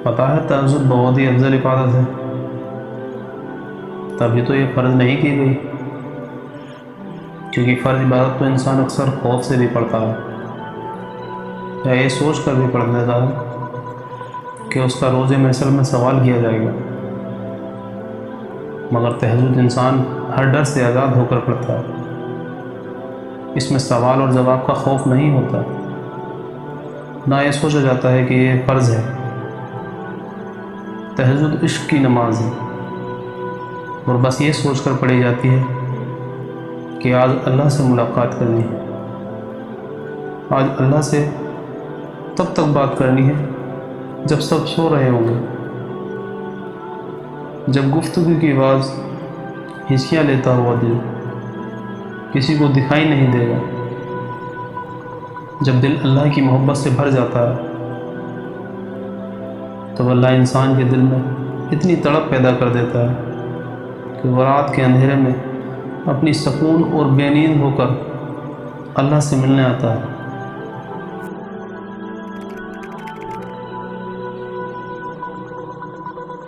پتہ ہے تہجد بہت ہی افضل عبادت ہے، تبھی تو یہ فرض نہیں کی گئی، کیونکہ فرض عبادت تو انسان اکثر خوف سے بھی پڑھتا ہے، یا یہ سوچ کر بھی پڑھ لیتا ہے کہ اس کا روز محشر میں سوال کیا جائے گا، مگر تہجد انسان ہر ڈر سے آزاد ہو کر پڑھتا ہے۔ اس میں سوال اور جواب کا خوف نہیں ہوتا، نہ یہ سوچا جاتا ہے کہ یہ فرض ہے۔ تہجد عشق کی نماز ہے، اور بس یہ سوچ کر پڑھی جاتی ہے کہ آج اللہ سے ملاقات کرنی ہے، آج اللہ سے تب تک بات کرنی ہے جب سب سو رہے ہوں گے، جب گفتگو کی آواز ہنسیاں لیتا ہوا دل کسی کو دکھائی نہیں دے گا، جب دل اللہ کی محبت سے بھر جاتا ہے تو اللہ انسان کے دل میں اتنی تڑپ پیدا کر دیتا ہے کہ وہ رات کے اندھیرے میں اپنی سکون اور بے نیند ہو کر اللہ سے ملنے آتا ہے۔